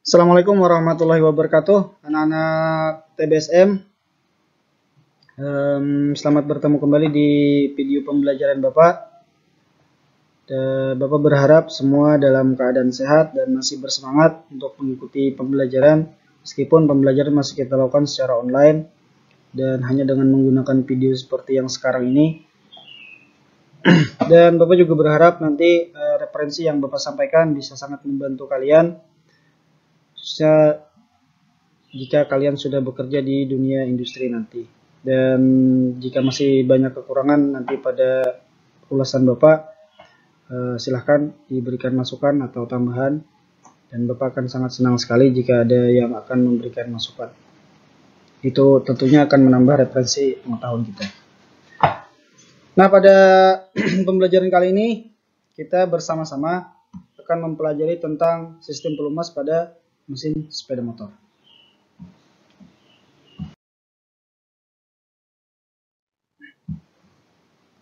Assalamualaikum warahmatullahi wabarakatuh, anak-anak TBSM. Selamat bertemu kembali di video pembelajaran Bapak. Bapak berharap semua dalam keadaan sehat dan masih bersemangat untuk mengikuti pembelajaran, meskipun pembelajaran masih kita lakukan secara online dan hanya dengan menggunakan video seperti yang sekarang ini. Dan Bapak juga berharap nanti referensi yang Bapak sampaikan bisa sangat membantu kalian, khususnya jika kalian sudah bekerja di dunia industri nanti. Dan jika masih banyak kekurangan nanti pada ulasan Bapak, silahkan diberikan masukan atau tambahan, dan Bapak akan sangat senang sekali jika ada yang akan memberikan masukan. Itu tentunya akan menambah referensi pengetahuan kita. Nah, pada pembelajaran kali ini kita bersama-sama akan mempelajari tentang sistem pelumas pada mesin sepeda motor.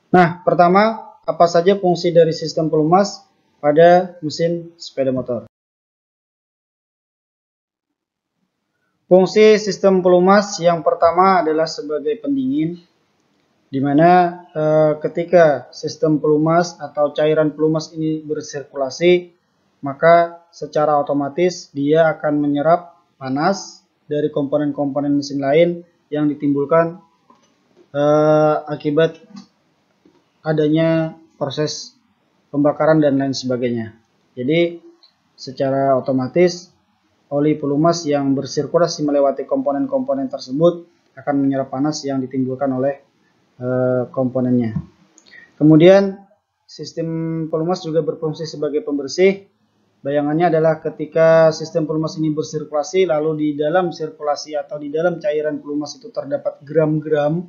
Nah, pertama, apa saja fungsi dari sistem pelumas pada mesin sepeda motor? Fungsi sistem pelumas yang pertama adalah sebagai pendingin, di mana ketika sistem pelumas atau cairan pelumas ini bersirkulasi, maka secara otomatis dia akan menyerap panas dari komponen-komponen mesin lain yang ditimbulkan akibat adanya proses pembakaran dan lain sebagainya. Jadi secara otomatis oli pelumas yang bersirkulasi melewati komponen-komponen tersebut akan menyerap panas yang ditimbulkan oleh komponennya. Kemudian sistem pelumas juga berfungsi sebagai pembersih. Bayangannya adalah ketika sistem pelumas ini bersirkulasi, lalu di dalam sirkulasi atau di dalam cairan pelumas itu terdapat gram-gram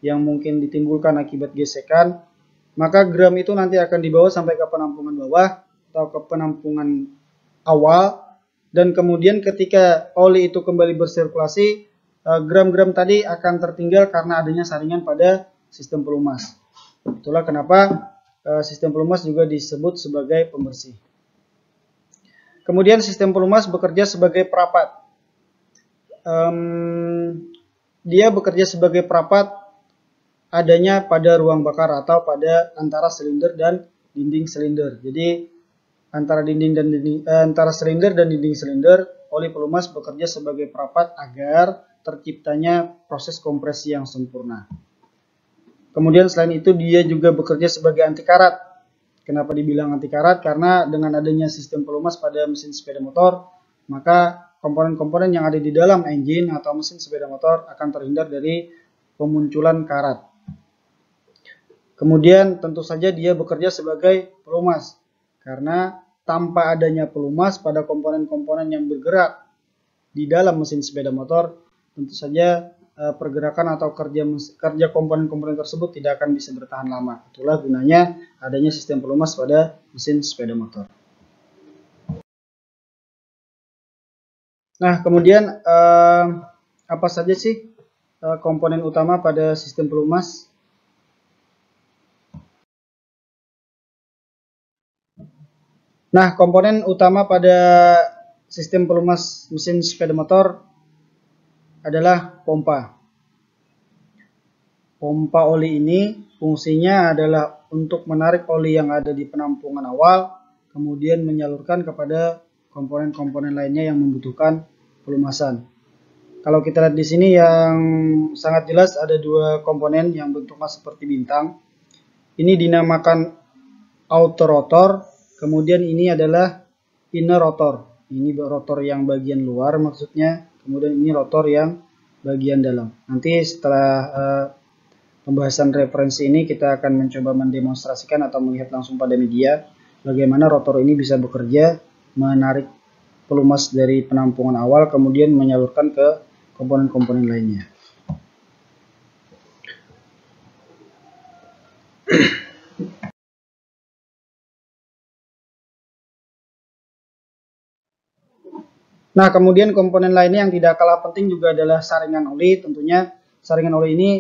yang mungkin ditimbulkan akibat gesekan, maka gram itu nanti akan dibawa sampai ke penampungan bawah atau ke penampungan awal, dan kemudian ketika oli itu kembali bersirkulasi, gram-gram tadi akan tertinggal karena adanya saringan pada sistem pelumas. Itulah kenapa sistem pelumas juga disebut sebagai pembersih. Kemudian sistem pelumas bekerja sebagai perapat. Dia bekerja sebagai perapat adanya pada ruang bakar atau pada antara silinder dan dinding silinder. Jadi antara silinder dan dinding silinder, oli pelumas bekerja sebagai perapat agar terciptanya proses kompresi yang sempurna. Kemudian selain itu dia juga bekerja sebagai anti karat. Kenapa dibilang anti karat? Karena dengan adanya sistem pelumas pada mesin sepeda motor, maka komponen-komponen yang ada di dalam engine atau mesin sepeda motor akan terhindar dari pemunculan karat. Kemudian tentu saja dia bekerja sebagai pelumas, karena tanpa adanya pelumas pada komponen-komponen yang bergerak di dalam mesin sepeda motor, tentu saja pergerakan atau kerja komponen-komponen tersebut tidak akan bisa bertahan lama. Itulah gunanya adanya sistem pelumas pada mesin sepeda motor. Nah, kemudian apa saja sih komponen utama pada sistem pelumas? Nah, komponen utama pada sistem pelumas mesin sepeda motor adalah pompa. Pompa oli ini fungsinya adalah untuk menarik oli yang ada di penampungan awal, kemudian menyalurkan kepada komponen-komponen lainnya yang membutuhkan pelumasan. Kalau kita lihat di sini yang sangat jelas ada dua komponen yang bentuknya seperti bintang. Ini dinamakan outer rotor. Kemudian ini adalah inner rotor. Ini rotor yang bagian luar maksudnya. Kemudian ini rotor yang bagian dalam. Nanti setelah pembahasan referensi ini kita akan mencoba mendemonstrasikan atau melihat langsung pada media bagaimana rotor ini bisa bekerja menarik pelumas dari penampungan awal kemudian menyalurkan ke komponen-komponen lainnya. Nah, kemudian komponen lainnya yang tidak kalah penting juga adalah saringan oli. Tentunya saringan oli ini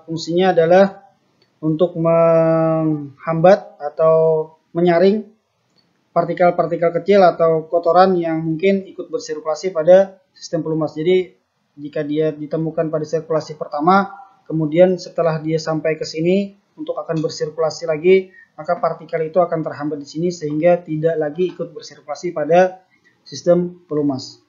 fungsinya adalah untuk menghambat atau menyaring partikel-partikel kecil atau kotoran yang mungkin ikut bersirkulasi pada sistem pelumas. Jadi jika dia ditemukan pada sirkulasi pertama, kemudian setelah dia sampai ke sini untuk akan bersirkulasi lagi, maka partikel itu akan terhambat di sini sehingga tidak lagi ikut bersirkulasi pada sistem pelumas.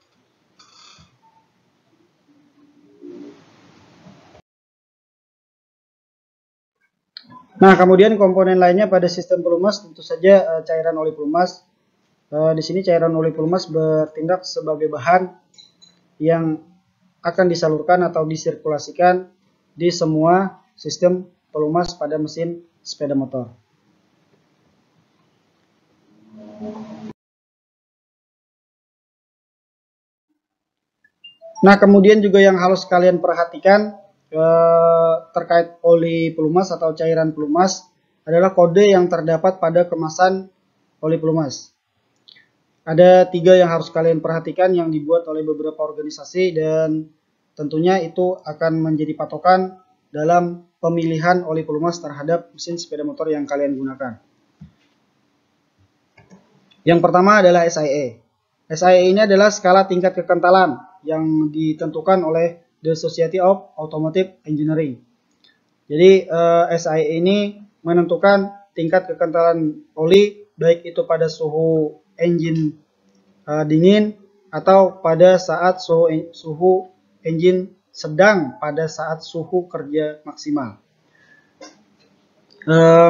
Nah, kemudian komponen lainnya pada sistem pelumas tentu saja cairan oli pelumas. Di sini cairan oli pelumas bertindak sebagai bahan yang akan disalurkan atau disirkulasikan di semua sistem pelumas pada mesin sepeda motor. Nah, kemudian juga yang harus kalian perhatikan terkait oli pelumas atau cairan pelumas adalah kode yang terdapat pada kemasan oli pelumas. Ada 3 yang harus kalian perhatikan yang dibuat oleh beberapa organisasi dan tentunya itu akan menjadi patokan dalam pemilihan oli pelumas terhadap mesin sepeda motor yang kalian gunakan. Yang pertama adalah SIA. SIA ini adalah skala tingkat kekentalan yang ditentukan oleh The Society of Automotive Engineering. Jadi SIA ini menentukan tingkat kekentalan oli baik itu pada suhu engine dingin atau pada saat suhu engine sedang pada saat suhu kerja maksimal.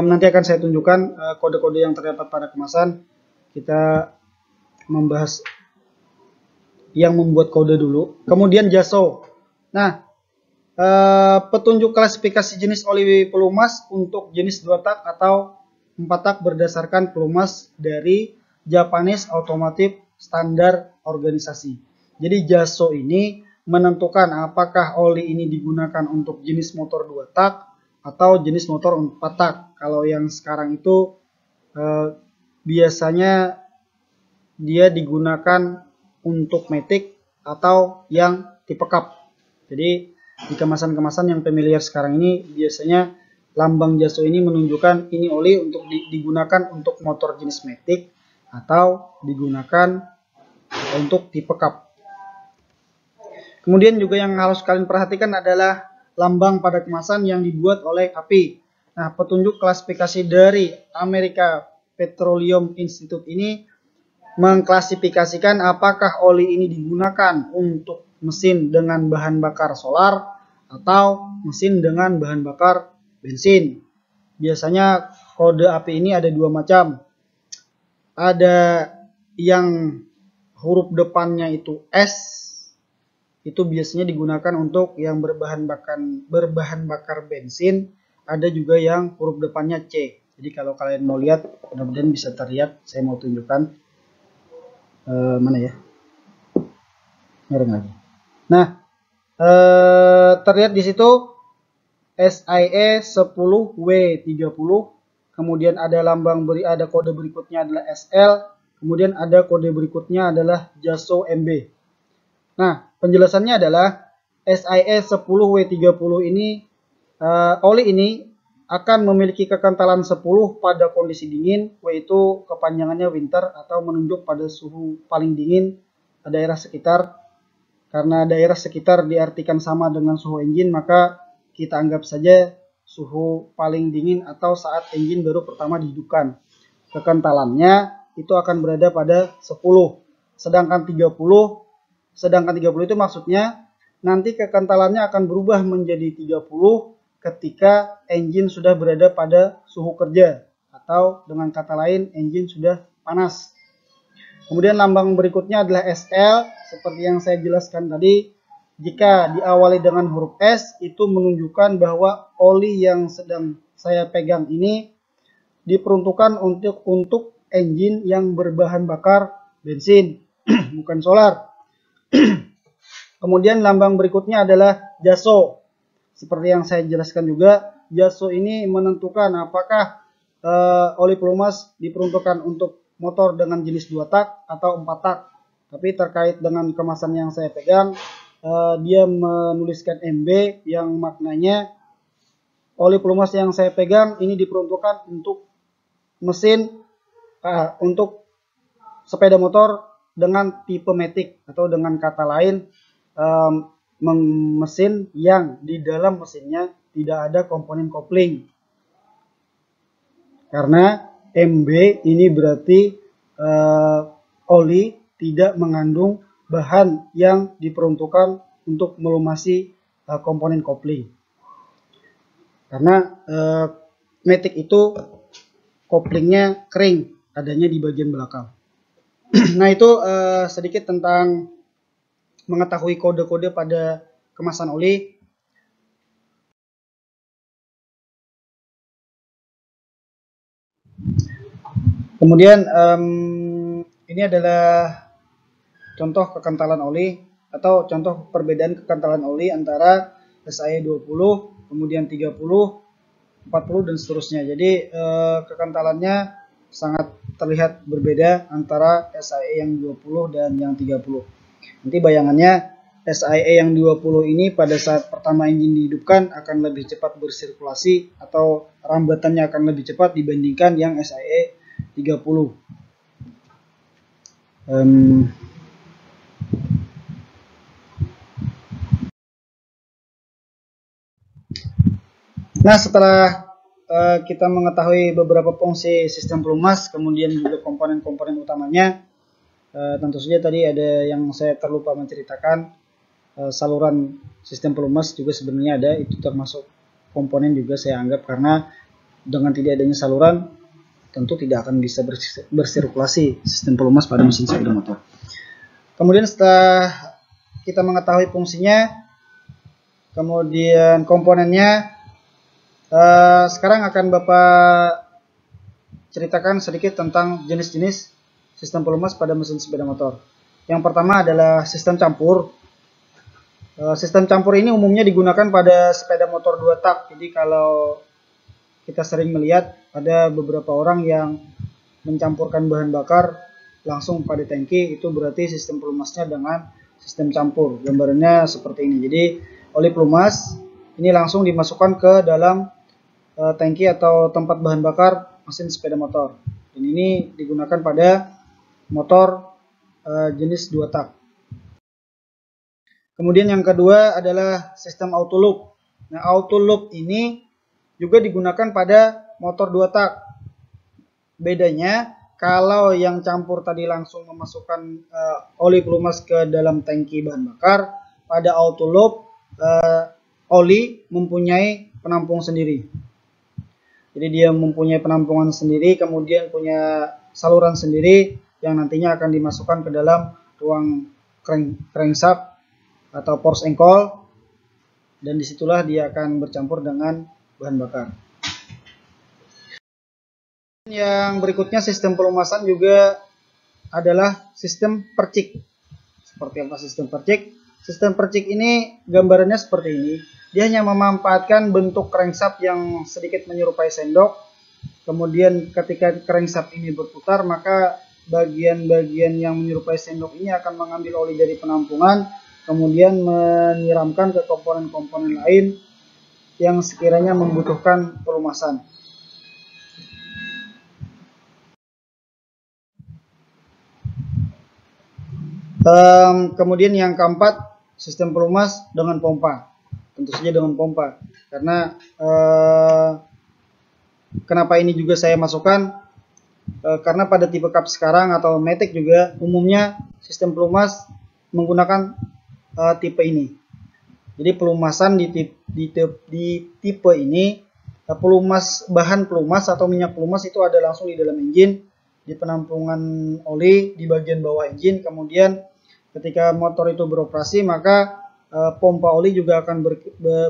Nanti akan saya tunjukkan kode-kode yang terdapat pada kemasan. Kita membahas yang membuat kode dulu. Kemudian JASO. Nah, petunjuk klasifikasi jenis oli pelumas untuk jenis 2 tak atau 4 tak berdasarkan pelumas dari Japanese Automotive Standard Organisasi. Jadi JASO ini menentukan apakah oli ini digunakan untuk jenis motor 2 tak atau jenis motor 4 tak. Kalau yang sekarang itu biasanya dia digunakan untuk matic atau yang tipe cup. Jadi di kemasan-kemasan yang familiar sekarang ini biasanya lambang JASO ini menunjukkan ini oli untuk digunakan untuk motor jenis matic atau digunakan untuk tipe cup. Kemudian juga yang harus kalian perhatikan adalah lambang pada kemasan yang dibuat oleh API. Nah, petunjuk klasifikasi dari American Petroleum Institute ini mengklasifikasikan apakah oli ini digunakan untuk mesin dengan bahan bakar solar atau mesin dengan bahan bakar bensin. Biasanya kode API ini ada 2 macam. Ada yang huruf depannya itu S, itu biasanya digunakan untuk yang berbahan bakar bensin. Ada juga yang huruf depannya C. Jadi kalau kalian mau lihat, mudah-mudahan bisa terlihat. Saya mau tunjukkan mana ya? Miring lagi. Nah, terlihat di situ SIE 10W30. Kemudian ada ada kode berikutnya adalah SL. Kemudian ada kode berikutnya adalah JASO MB. Nah, penjelasannya adalah SIE 10W30 ini oli ini akan memiliki kekentalan 10 pada kondisi dingin, yaitu kepanjangannya winter atau menunjuk pada suhu paling dingin daerah sekitar. Karena daerah sekitar diartikan sama dengan suhu engine, maka kita anggap saja suhu paling dingin atau saat engine baru pertama dihidupkan. Kekentalannya itu akan berada pada 10. Sedangkan 30 itu maksudnya nanti kekentalannya akan berubah menjadi 30 ketika engine sudah berada pada suhu kerja, atau dengan kata lain engine sudah panas. Kemudian lambang berikutnya adalah SL, seperti yang saya jelaskan tadi. Jika diawali dengan huruf S, itu menunjukkan bahwa oli yang sedang saya pegang ini diperuntukkan untuk engine yang berbahan bakar bensin, bukan solar. Kemudian lambang berikutnya adalah JASO. Seperti yang saya jelaskan juga, JASO ini menentukan apakah oli pelumas diperuntukkan untuk motor dengan jenis 2 tak atau 4 tak. Tapi terkait dengan kemasan yang saya pegang, dia menuliskan MB yang maknanya oli pelumas yang saya pegang ini diperuntukkan untuk mesin untuk sepeda motor dengan tipe matic, atau dengan kata lain mesin yang di dalam mesinnya tidak ada komponen kopling. Karena MB ini berarti oli tidak mengandung bahan yang diperuntukkan untuk melumasi komponen kopling. Karena matic itu koplingnya kering, adanya di bagian belakang. Nah, itu sedikit tentang mengetahui kode-kode pada kemasan oli. Kemudian ini adalah contoh kekentalan oli atau contoh perbedaan kekentalan oli antara SAE 20, kemudian 30, 40 dan seterusnya. Jadi kekentalannya sangat terlihat berbeda antara SAE yang 20 dan yang 30. Nanti bayangannya SAE yang 20 ini pada saat pertama engine dihidupkan akan lebih cepat bersirkulasi atau rambatannya akan lebih cepat dibandingkan yang SAE 30. Nah, setelah kita mengetahui beberapa fungsi sistem pelumas, kemudian juga komponen-komponen utamanya, tentu saja tadi ada yang saya terlupa menceritakan, saluran sistem pelumas juga sebenarnya ada, itu termasuk komponen juga saya anggap, karena dengan tidak adanya saluran tentu tidak akan bisa bersirkulasi sistem pelumas pada mesin sepeda motor. Kemudian setelah kita mengetahui fungsinya, kemudian komponennya, sekarang akan Bapak ceritakan sedikit tentang jenis-jenis sistem pelumas pada mesin sepeda motor. Yang pertama adalah sistem campur. Sistem campur ini umumnya digunakan pada sepeda motor 2 tak. Jadi kalau kita sering melihat ada beberapa orang yang mencampurkan bahan bakar langsung pada tangki, itu berarti sistem pelumasnya dengan sistem campur. Gambarannya seperti ini. Jadi oli pelumas ini langsung dimasukkan ke dalam tangki atau tempat bahan bakar mesin sepeda motor. Dan ini digunakan pada motor jenis 2 tak. Kemudian yang kedua adalah sistem auto loop. Nah, auto loop ini juga digunakan pada motor 2 tak. Bedanya, kalau yang campur tadi langsung memasukkan oli pelumas ke dalam tangki bahan bakar, pada auto loop oli mempunyai penampung sendiri. Jadi dia mempunyai penampungan sendiri, kemudian punya saluran sendiri yang nantinya akan dimasukkan ke dalam ruang crankshaft atau force engkol, dan disitulah dia akan bercampur dengan bahan bakar. Yang berikutnya sistem pelumasan juga adalah sistem percik. Seperti apa sistem percik? Sistem percik ini gambarannya seperti ini. Dia hanya memanfaatkan bentuk crankshaft yang sedikit menyerupai sendok. Kemudian ketika crankshaft ini berputar, maka bagian-bagian yang menyerupai sendok ini akan mengambil oli dari penampungan, kemudian menyiramkan ke komponen-komponen lain yang sekiranya membutuhkan pelumasan. Kemudian yang keempat, sistem pelumas dengan pompa. Tentu saja dengan pompa, karena kenapa ini juga saya masukkan, karena pada tipe cup sekarang atau matic juga umumnya sistem pelumas menggunakan tipe ini. Jadi pelumasan di tipe ini, bahan pelumas atau minyak pelumas itu ada langsung di dalam engine, di penampungan oli di bagian bawah engine. Kemudian ketika motor itu beroperasi, maka pompa oli juga akan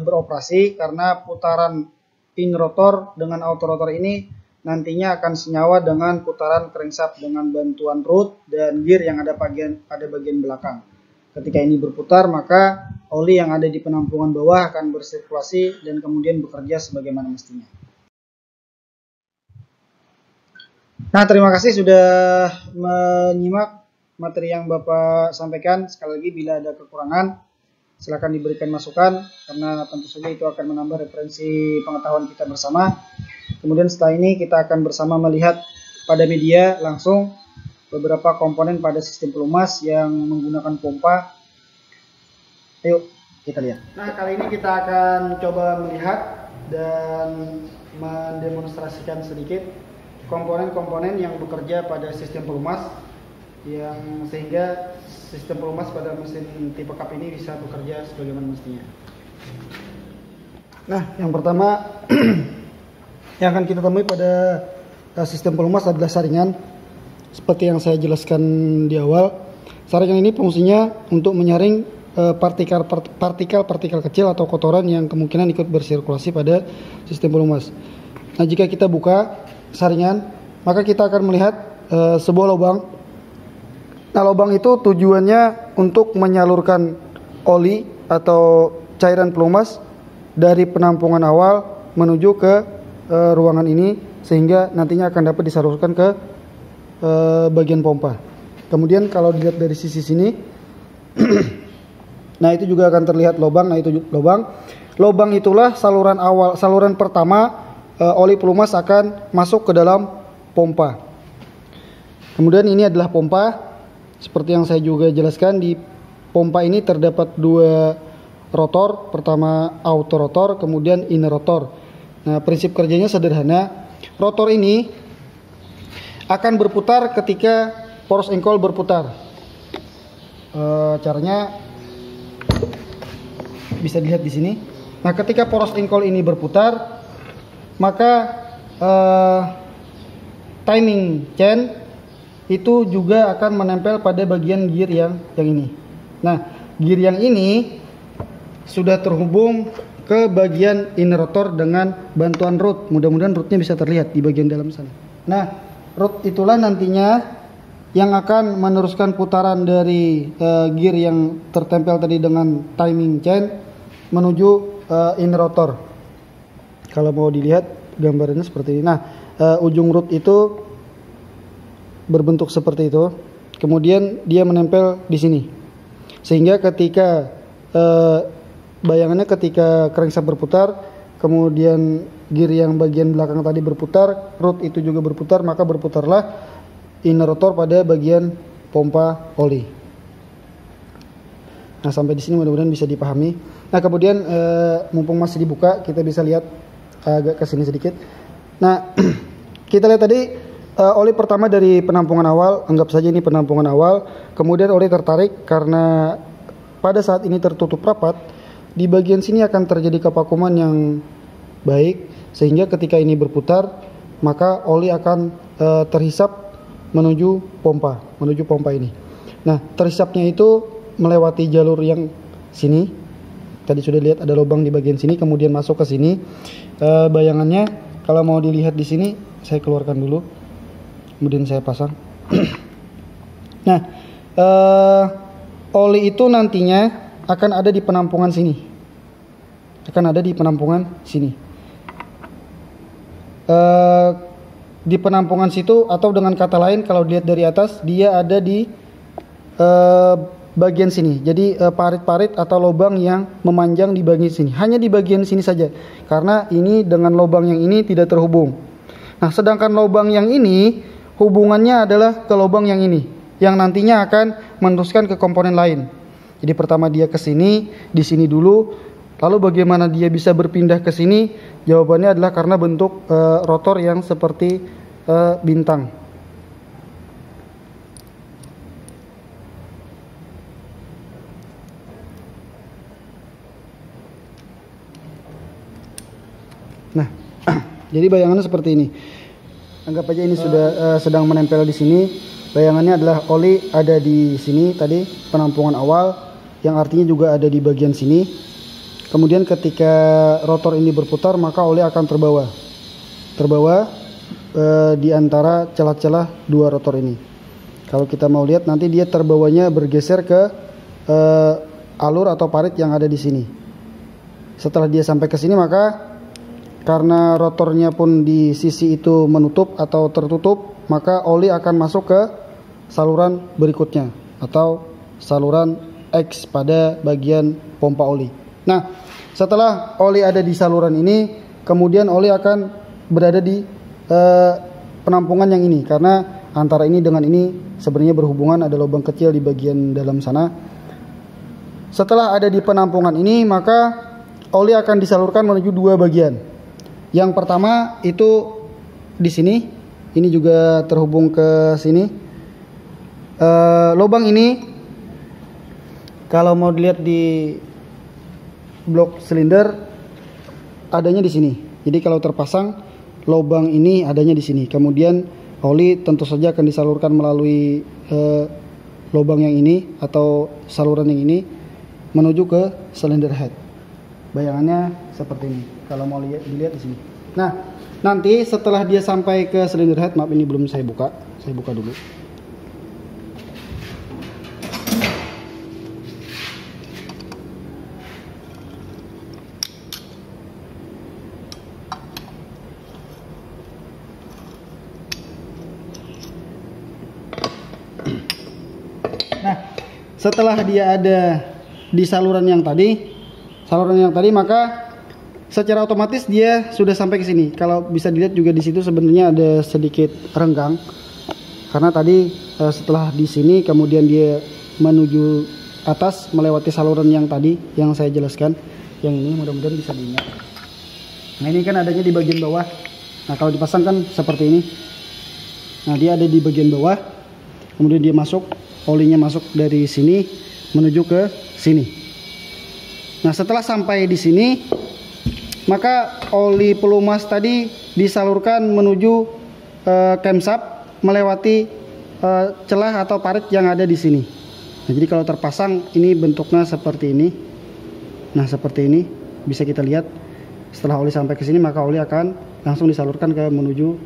beroperasi, karena putaran in rotor dengan auto rotor ini nantinya akan senyawa dengan putaran crankshaft dengan bantuan rod dan gear yang ada bagian belakang. Ketika ini berputar, maka oli yang ada di penampungan bawah akan bersirkulasi dan kemudian bekerja sebagaimana mestinya. Nah, terima kasih sudah menyimak materi yang Bapak sampaikan. Sekali lagi, bila ada kekurangan, silakan diberikan masukan, karena tentu saja itu akan menambah referensi pengetahuan kita bersama. Kemudian setelah ini kita akan bersama melihat pada media langsung beberapa komponen pada sistem pelumas yang menggunakan pompa. Yuk kita lihat. Nah, kali ini kita akan coba melihat dan mendemonstrasikan sedikit komponen-komponen yang bekerja pada sistem pelumas, yang sehingga sistem pelumas pada mesin tipe cup ini bisa bekerja sebagaimana mestinya. Nah, yang pertama yang akan kita temui pada sistem pelumas adalah saringan. Seperti yang saya jelaskan di awal, saringan ini fungsinya untuk menyaring partikel kecil atau kotoran yang kemungkinan ikut bersirkulasi pada sistem pelumas. Nah, jika kita buka saringan, maka kita akan melihat sebuah lubang. Nah, lubang itu tujuannya untuk menyalurkan oli atau cairan pelumas dari penampungan awal menuju ke ruangan ini, sehingga nantinya akan dapat disalurkan ke bagian pompa. Kemudian kalau dilihat dari sisi sini, nah itu juga akan terlihat lubang. Nah, itu lubang. Lubang itulah saluran awal, saluran pertama oli pelumas akan masuk ke dalam pompa. Kemudian ini adalah pompa. Seperti yang saya juga jelaskan, di pompa ini terdapat dua rotor. Pertama auto rotor, kemudian inner rotor. Nah, prinsip kerjanya sederhana. Rotor ini akan berputar ketika poros engkol berputar. Caranya bisa dilihat di sini. Nah, ketika poros engkol ini berputar, maka timing chain itu juga akan menempel pada bagian gear yang ini. Nah, gear yang ini sudah terhubung ke bagian inner rotor dengan bantuan rod. Mudah-mudahan rodnya bisa terlihat di bagian dalam sana. Nah, rod itulah nantinya yang akan meneruskan putaran dari gear yang tertempel tadi dengan timing chain menuju inner rotor. Kalau mau dilihat gambarannya seperti ini. Nah, ujung rod itu berbentuk seperti itu. Kemudian dia menempel di sini. Sehingga ketika bayangannya ketika crankshaft berputar, kemudian gear yang bagian belakang tadi berputar, rod itu juga berputar, maka berputarlah inner rotor pada bagian pompa oli. Nah, sampai di sini mudah-mudahan bisa dipahami. Nah, kemudian mumpung masih dibuka, kita bisa lihat agak ke sini sedikit. Nah, kita lihat tadi oli pertama dari penampungan awal, anggap saja ini penampungan awal. Kemudian oli tertarik karena pada saat ini tertutup rapat. Di bagian sini akan terjadi kevakuman yang baik, sehingga ketika ini berputar, maka oli akan terhisap menuju pompa ini. Nah, terhisapnya itu melewati jalur yang sini. Tadi sudah lihat ada lubang di bagian sini, kemudian masuk ke sini. Bayangannya kalau mau dilihat di sini, saya keluarkan dulu, kemudian saya pasang. Nah, oli itu nantinya akan ada di penampungan sini. Di penampungan situ, atau dengan kata lain kalau dilihat dari atas, dia ada di bagian sini. Jadi parit-parit atau lubang yang memanjang di bagian sini. Hanya di bagian sini saja. Karena ini dengan lubang yang ini tidak terhubung. Nah, sedangkan lubang yang ini hubungannya adalah ke lubang yang ini, yang nantinya akan meneruskan ke komponen lain. Jadi pertama dia ke sini, di sini dulu, lalu bagaimana dia bisa berpindah ke sini? Jawabannya adalah karena bentuk rotor yang seperti bintang. Nah, jadi bayangannya seperti ini. Anggap aja ini sudah sedang menempel di sini. Bayangannya adalah oli ada di sini tadi, penampungan awal, yang artinya juga ada di bagian sini. Kemudian ketika rotor ini berputar, maka oli akan terbawa di antara celah-celah dua rotor ini. Kalau kita mau lihat, nanti dia terbawanya bergeser ke alur atau parit yang ada di sini. Setelah dia sampai ke sini, maka karena rotornya pun di sisi itu menutup atau tertutup, maka oli akan masuk ke saluran berikutnya atau saluran X pada bagian pompa oli. Nah, setelah oli ada di saluran ini, kemudian oli akan berada di penampungan yang ini, karena antara ini dengan ini sebenarnya berhubungan, ada lubang kecil di bagian dalam sana. Setelah ada di penampungan ini, maka oli akan disalurkan menuju dua bagian. Yang pertama itu di sini, ini juga terhubung ke sini. Lubang ini kalau mau dilihat di blok silinder adanya di sini. Jadi kalau terpasang lubang ini adanya di sini. Kemudian oli tentu saja akan disalurkan melalui lubang yang ini atau saluran yang ini menuju ke silinder head. Bayangannya seperti ini. Kalau mau dilihat di sini. Nah, nanti setelah dia sampai ke silinder head, maaf ini belum saya buka dulu. Nah, setelah dia ada di saluran yang tadi, maka secara otomatis dia sudah sampai ke sini. Kalau bisa dilihat juga di situ sebenarnya ada sedikit renggang, karena tadi setelah di sini kemudian dia menuju atas melewati saluran yang tadi yang saya jelaskan. Yang ini mudah-mudahan bisa diingat. Nah, ini kan adanya di bagian bawah. Nah, kalau dipasang kan seperti ini. Nah, dia ada di bagian bawah. Kemudian dia masuk, olinya masuk dari sini menuju ke sini. Nah, setelah sampai di sini, maka oli pelumas tadi disalurkan menuju camshaft melewati celah atau parit yang ada di sini. Nah, jadi kalau terpasang ini bentuknya seperti ini. Nah, seperti ini bisa kita lihat. Setelah oli sampai ke sini, maka oli akan langsung disalurkan ke menuju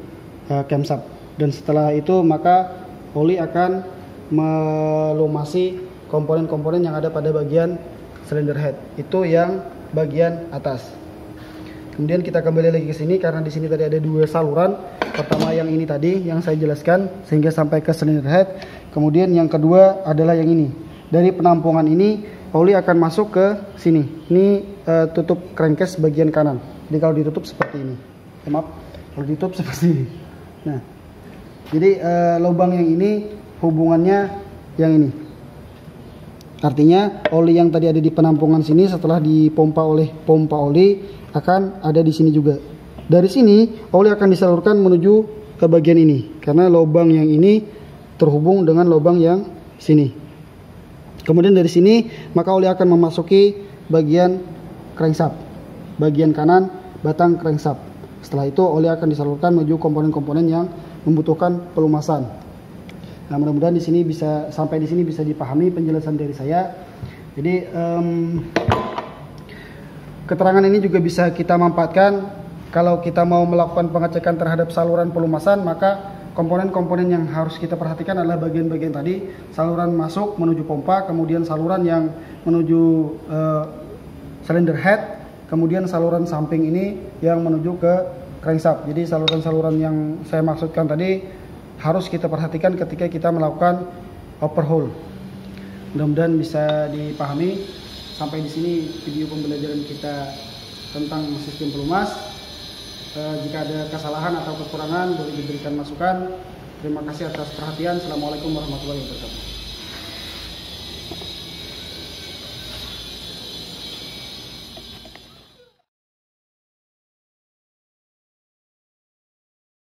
camshaft. Dan setelah itu maka oli akan melumasi komponen-komponen yang ada pada bagian cylinder head. Itu yang bagian atas. Kemudian kita kembali lagi ke sini karena di sini tadi ada dua saluran. Pertama yang ini tadi yang saya jelaskan sehingga sampai ke cylinder head. Kemudian yang kedua adalah yang ini. Dari penampungan ini oli akan masuk ke sini. Ini tutup crankcase bagian kanan. Jadi kalau ditutup seperti ini. Maaf, kalau ditutup seperti ini. Nah, jadi lubang yang ini hubungannya yang ini. Artinya oli yang tadi ada di penampungan sini setelah dipompa oleh pompa oli akan ada di sini juga. Dari sini oli akan disalurkan menuju ke bagian ini karena lubang yang ini terhubung dengan lubang yang sini. Kemudian dari sini maka oli akan memasuki bagian crankshaft, bagian kanan batang crankshaft. Setelah itu oli akan disalurkan menuju komponen-komponen yang membutuhkan pelumasan. Nah, mudah-mudahan di sini bisa sampai di sini bisa dipahami penjelasan dari saya. Jadi keterangan ini juga bisa kita manfaatkan kalau kita mau melakukan pengecekan terhadap saluran pelumasan, maka komponen-komponen yang harus kita perhatikan adalah bagian-bagian tadi, saluran masuk menuju pompa, kemudian saluran yang menuju cylinder head, kemudian saluran samping ini yang menuju ke crankshaft. Jadi saluran-saluran yang saya maksudkan tadi harus kita perhatikan ketika kita melakukan overhaul. Mudah-mudahan bisa dipahami. Sampai di sini video pembelajaran kita tentang sistem pelumas. Jika ada kesalahan atau kekurangan boleh diberikan masukan. Terima kasih atas perhatian. Assalamualaikum warahmatullahi wabarakatuh.